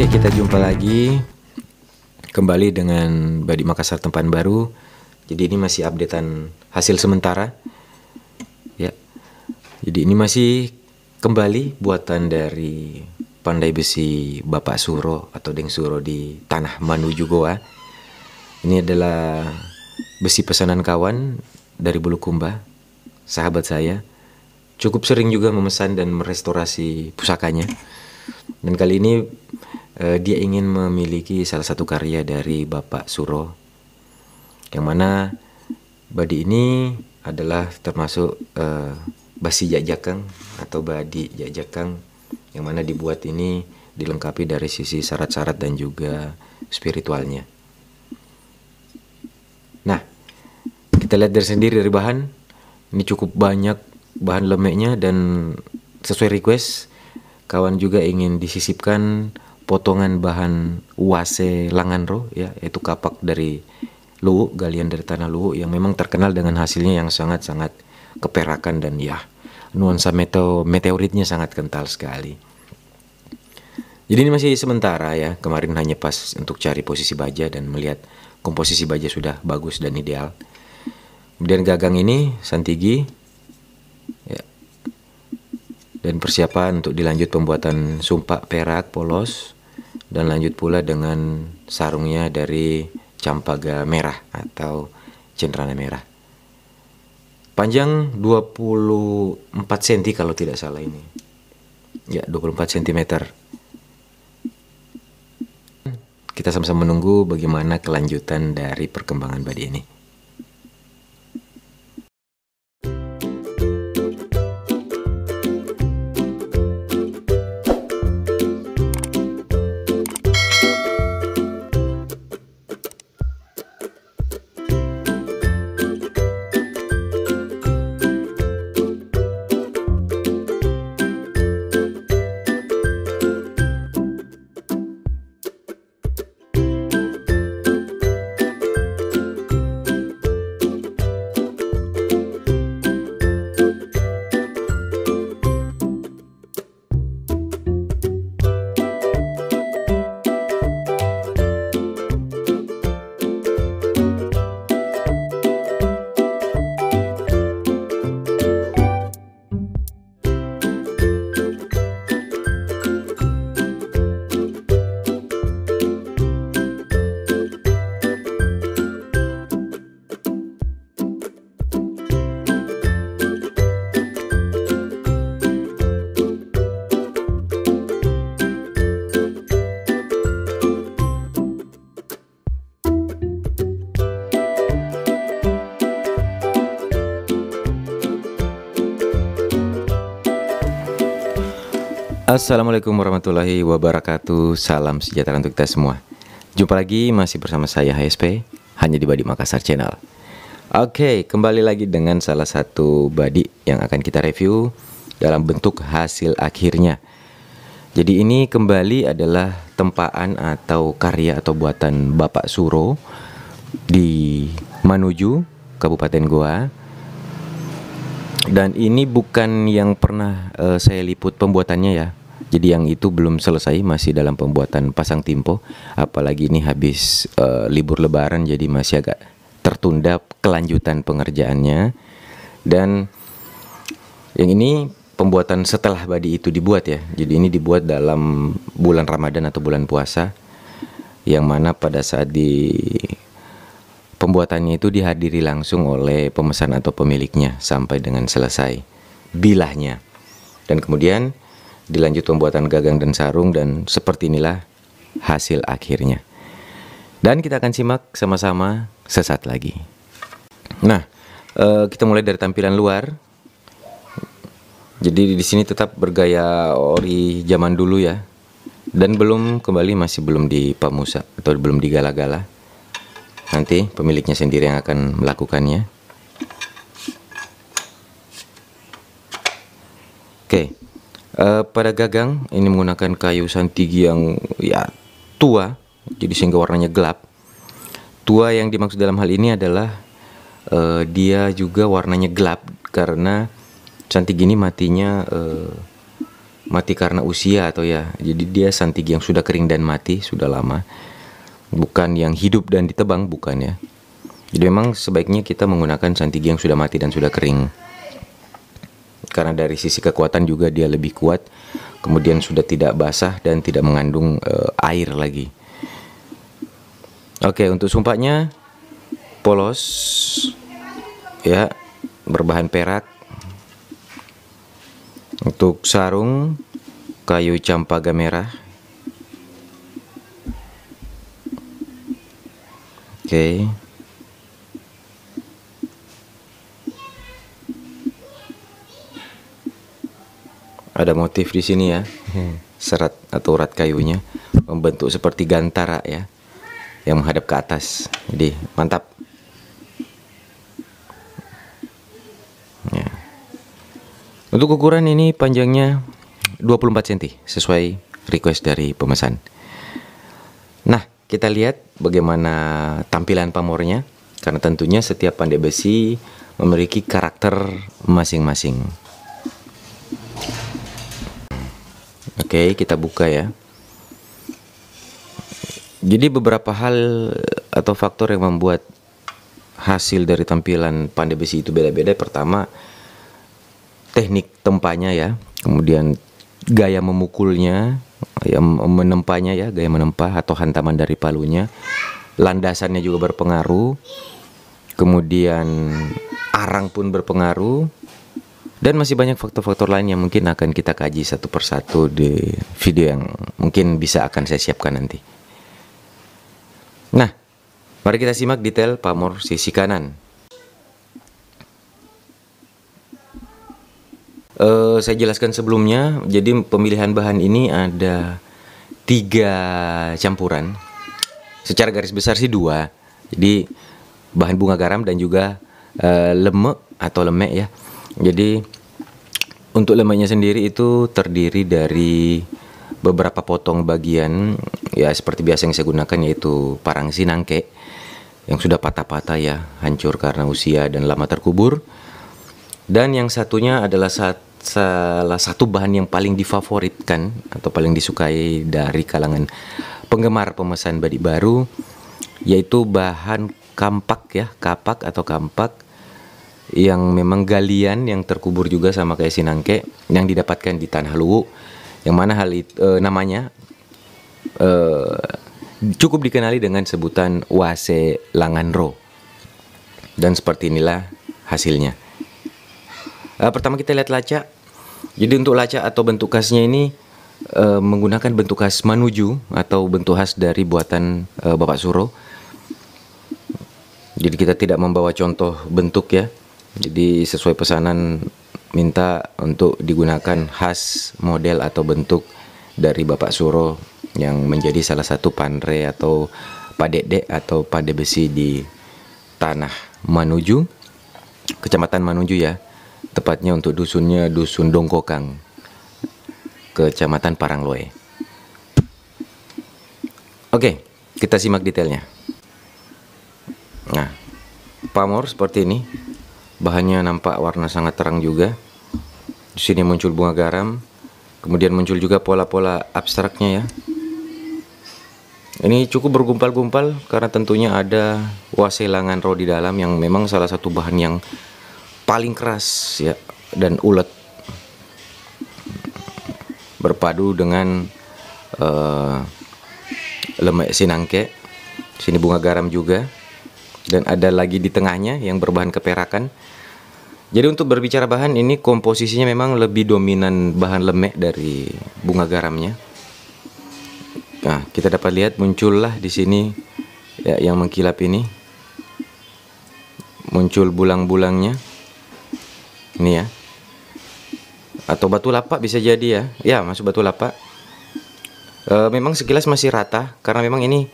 Oke, kita jumpa lagi kembali dengan Badi Makassar Tempat Baru. Jadi ini masih updatean hasil sementara ya. Jadi ini masih kembali buatan dari pandai besi Bapak Suro atau Deng Suro di Tanah Manuju Goa. Ini adalah besi pesanan kawan dari Bulukumba, sahabat saya. Cukup sering juga memesan dan merestorasi pusakanya. Dan kali ini dia ingin memiliki salah satu karya dari Bapak Suro, yang mana badi ini adalah termasuk basi jajakang atau badi jajakang, yang mana dibuat ini dilengkapi dari sisi syarat-syarat dan juga spiritualnya. Nah, kita lihat dari sendiri dari bahan, ini cukup banyak bahan lemeknya, dan sesuai request kawan juga ingin disisipkan potongan bahan wase langanro ya, yaitu kapak dari luwu, galian dari tanah luwu yang memang terkenal dengan hasilnya yang sangat-sangat keperakan dan ya nuansa meteoritnya sangat kental sekali. Jadi ini masih sementara ya, kemarin hanya pas untuk cari posisi baja dan melihat komposisi baja sudah bagus dan ideal. Kemudian gagang ini santigi ya, dan persiapan untuk dilanjut pembuatan sumpak perak polos, dan lanjut pula dengan sarungnya dari campaga merah atau cenderana merah. Panjang 24 cm kalau tidak salah ini. Ya, 24 cm. Kita sama-sama menunggu bagaimana kelanjutan dari perkembangan badi ini. Assalamualaikum warahmatullahi wabarakatuh. Salam sejahtera untuk kita semua. Jumpa lagi masih bersama saya HSP, hanya di Badi Makassar Channel. Oke, kembali lagi dengan salah satu badi yang akan kita review dalam bentuk hasil akhirnya. Jadi ini kembali adalah tempaan atau karya atau buatan Bapak Suro di Manuju, Kabupaten Goa. Dan ini bukan yang pernah saya liput pembuatannya ya. Jadi yang itu belum selesai, masih dalam pembuatan pasang timpo. Apalagi ini habis libur lebaran, jadi masih agak tertunda kelanjutan pengerjaannya. Dan yang ini pembuatan setelah badi itu dibuat ya. Jadi ini dibuat dalam bulan Ramadan atau bulan puasa, yang mana pada saat di pembuatannya itu dihadiri langsung oleh pemesan atau pemiliknya sampai dengan selesai bilahnya. Dan kemudian dilanjut pembuatan gagang dan sarung, dan seperti inilah hasil akhirnya. Dan kita akan simak sama-sama sesaat lagi. Nah, kita mulai dari tampilan luar. Jadi di sini tetap bergaya ori zaman dulu ya. Dan masih belum dipamusa atau belum digala-gala. Nanti pemiliknya sendiri yang akan melakukannya. Oke, pada gagang ini menggunakan kayu santigi yang ya tua, jadi sehingga warnanya gelap. Tua yang dimaksud dalam hal ini adalah dia juga warnanya gelap karena santigi ini matinya mati karena usia atau ya, jadi dia santigi yang sudah kering dan mati sudah lama, bukan yang hidup dan ditebang, bukan ya. Jadi memang sebaiknya kita menggunakan santigi yang sudah mati dan sudah kering, karena dari sisi kekuatan juga dia lebih kuat, kemudian sudah tidak basah dan tidak mengandung air lagi. Oke, untuk sumpahnya polos ya, berbahan perak. Untuk sarung kayu campaga merah. Oke. Ada motif di sini ya. Serat atau urat kayunya membentuk seperti gantara ya, yang menghadap ke atas. Jadi mantap. Untuk ukuran ini panjangnya 24 cm sesuai request dari pemesan. Nah, kita lihat bagaimana tampilan pamornya, karena tentunya setiap pandai besi memiliki karakter masing-masing. Oke, kita buka ya. Jadi beberapa hal atau faktor yang membuat hasil dari tampilan pandai besi itu beda-beda. Pertama, teknik tempanya ya, kemudian gaya memukulnya, yang menempanya ya, gaya menempa atau hantaman dari palunya, landasannya juga berpengaruh, kemudian arang pun berpengaruh, dan masih banyak faktor-faktor lain yang mungkin akan kita kaji satu persatu di video yang mungkin bisa akan saya siapkan nanti. Nah, mari kita simak detail pamor sisi kanan. Saya jelaskan sebelumnya, jadi pemilihan bahan ini ada 3 campuran. Secara garis besar sih 2. Jadi bahan bunga garam dan juga lemek atau lemek ya. Jadi untuk lemeknya sendiri itu terdiri dari beberapa potong bagian ya, seperti biasa yang saya gunakan, yaitu parang sinangke yang sudah patah-patah ya, hancur karena usia dan lama terkubur. Dan yang satunya adalah salah satu bahan yang paling difavoritkan atau paling disukai dari kalangan penggemar pemesan badik baru, yaitu bahan kampak ya, kapak atau kampak yang memang galian yang terkubur juga sama kayak sinangke yang didapatkan di Tanah Luwu, yang mana hal itu namanya cukup dikenali dengan sebutan wase langanro. Dan seperti inilah hasilnya. Pertama kita lihat laca. Jadi untuk laca atau bentuk khasnya ini menggunakan bentuk khas Manuju atau bentuk khas dari buatan Bapak Suro. Jadi kita tidak membawa contoh bentuk ya. Jadi sesuai pesanan minta untuk digunakan khas model atau bentuk dari Bapak Suro yang menjadi salah satu pandre atau padedek atau pandai besi di Tanah Manuju, Kecamatan Manuju ya. Tepatnya untuk dusunnya Dusun Dongkokang, Kecamatan Parangloe. Oke, kita simak detailnya. Nah, pamor seperti ini. Bahannya nampak warna sangat terang juga. Di sini muncul bunga garam, kemudian muncul juga pola-pola abstraknya ya. Ini cukup bergumpal-gumpal karena tentunya ada wase langanro di dalam yang memang salah satu bahan yang paling keras ya dan ulet, berpadu dengan lemek sinangke. Sini bunga garam juga, dan ada lagi di tengahnya yang berbahan keperakan. Jadi untuk berbicara bahan ini, komposisinya memang lebih dominan bahan lemek dari bunga garamnya. Nah, kita dapat lihat muncullah di sini ya, yang mengkilap ini muncul bulang-bulangnya. Ini ya, atau batu lapak bisa jadi ya. Ya, masuk batu lapak. Memang sekilas masih rata karena memang ini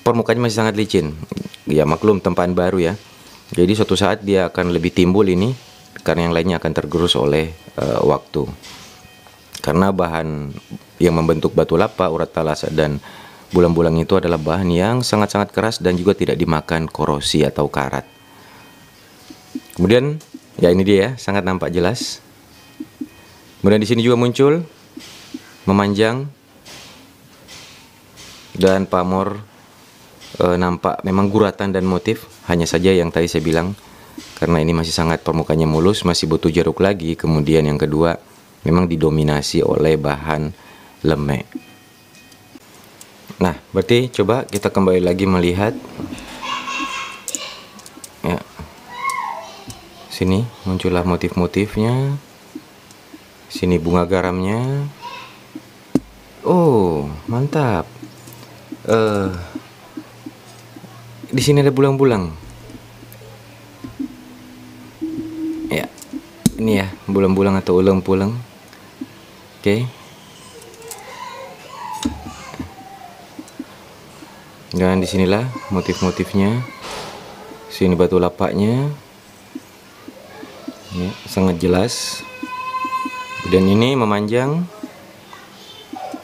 permukaannya masih sangat licin. Ya maklum, tempaan baru ya. Jadi suatu saat dia akan lebih timbul ini, karena yang lainnya akan tergerus oleh waktu. Karena bahan yang membentuk batu lapak, urat talasa dan bulang-bulang itu adalah bahan yang sangat-sangat keras dan juga tidak dimakan korosi atau karat. Kemudian ya ini dia ya, sangat nampak jelas. Kemudian di sini juga muncul memanjang, dan pamor nampak memang guratan dan motif. Hanya saja yang tadi saya bilang, karena ini masih sangat permukaannya mulus, masih butuh jeruk lagi. Kemudian yang kedua, memang didominasi oleh bahan lemek. Nah, berarti coba kita kembali lagi melihat. Ya. Sini muncullah motif-motifnya. Sini bunga garamnya. Oh, mantap. Di sini ada bulang-bulang. Ya, ini ya bulang-bulang atau ulang-pulang. Oke. Dan disinilah motif-motifnya. Sini batu lapaknya. Ya, sangat jelas. Dan ini memanjang.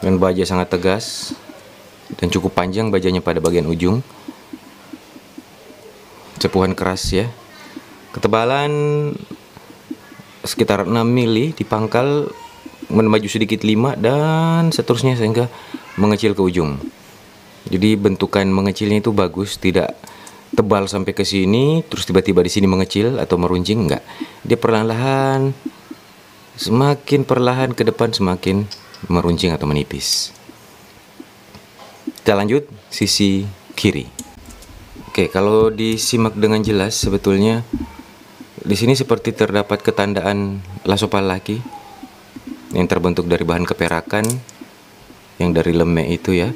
Dan baja sangat tegas. Dan cukup panjang bajanya pada bagian ujung. Cepuhan keras ya. Ketebalan sekitar 6 mili di pangkal, maju sedikit 5 dan seterusnya sehingga mengecil ke ujung. Jadi bentukan mengecilnya itu bagus, tidak tebal sampai ke sini terus tiba-tiba di sini mengecil atau meruncing, enggak. Dia perlahan-lahan, semakin perlahan ke depan semakin meruncing atau menipis. Kita lanjut sisi kiri. Oke, kalau disimak dengan jelas sebetulnya di sini seperti terdapat ketandaan lasopal laki yang terbentuk dari bahan keperakan yang dari lemek itu ya,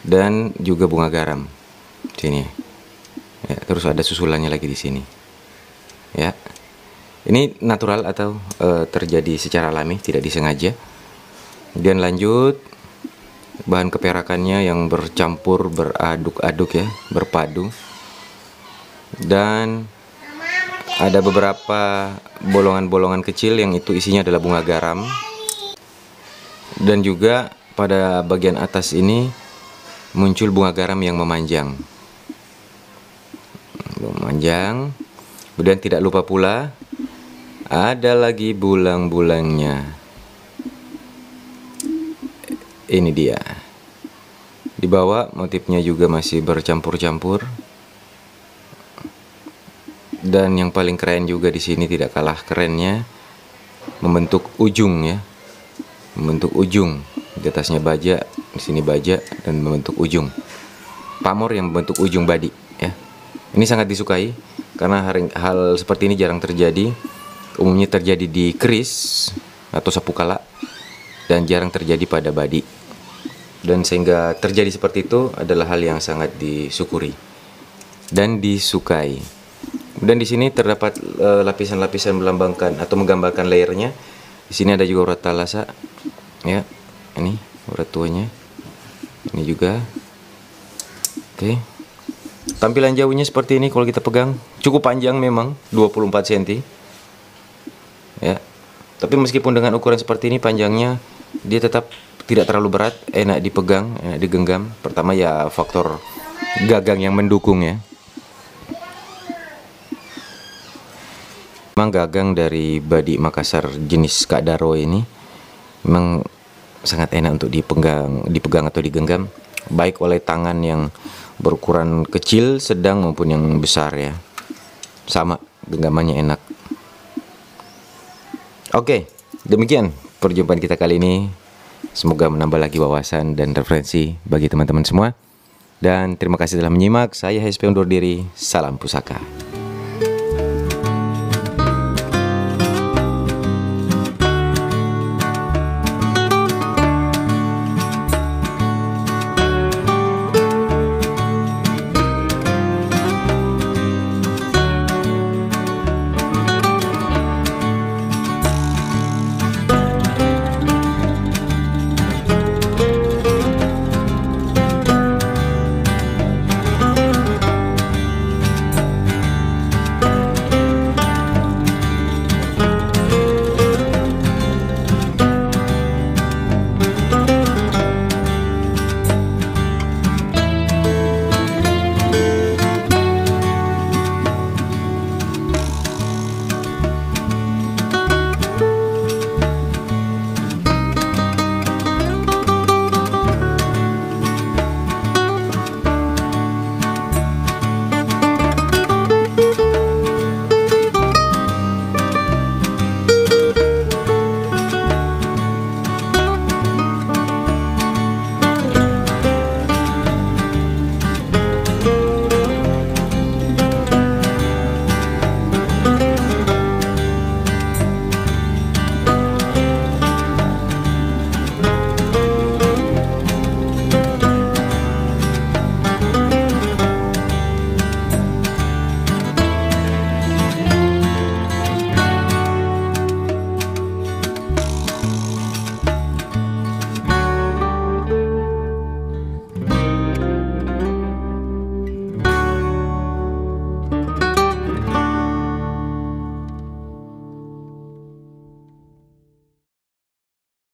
dan juga bunga garam sini. Ya, terus ada susulannya lagi di sini. Ya, ini natural atau terjadi secara alami, tidak disengaja. Kemudian lanjut, bahan keperakannya yang bercampur, beraduk-aduk ya, berpadu. Dan ada beberapa bolongan-bolongan kecil yang itu isinya adalah bunga garam. Dan juga pada bagian atas ini muncul bunga garam yang memanjang. Kemudian tidak lupa pula ada lagi bulang-bulangnya. Ini dia. Di bawah motifnya juga masih bercampur-campur. Dan yang paling keren juga di sini, tidak kalah kerennya, membentuk ujung ya. Membentuk ujung. Di atasnya baja, di sini baja, dan membentuk ujung. Pamor yang membentuk ujung badi ya. Ini sangat disukai karena hal seperti ini jarang terjadi. Umumnya terjadi di keris atau sapu kala dan jarang terjadi pada badi. Dan sehingga terjadi seperti itu adalah hal yang sangat disyukuri dan disukai. Dan di sini terdapat lapisan-lapisan melambangkan atau menggambarkan layernya. Di sini ada juga urat talasa ya. Ini urat tuanya. Ini juga. Oke. Tampilan jauhnya seperti ini kalau kita pegang. Cukup panjang memang, 24 cm. Ya. Tapi meskipun dengan ukuran seperti ini panjangnya, dia tetap tidak terlalu berat, enak dipegang, enak digenggam. Pertama ya faktor gagang yang mendukung ya. Memang gagang dari badik Makassar jenis Kak Daro ini memang sangat enak untuk dipegang atau digenggam, baik oleh tangan yang berukuran kecil, sedang maupun yang besar ya. Sama, genggamannya enak. Oke, demikian perjumpaan kita kali ini. Semoga menambah lagi wawasan dan referensi bagi teman-teman semua. Dan terima kasih telah menyimak. Saya HSP undur diri. Salam pusaka.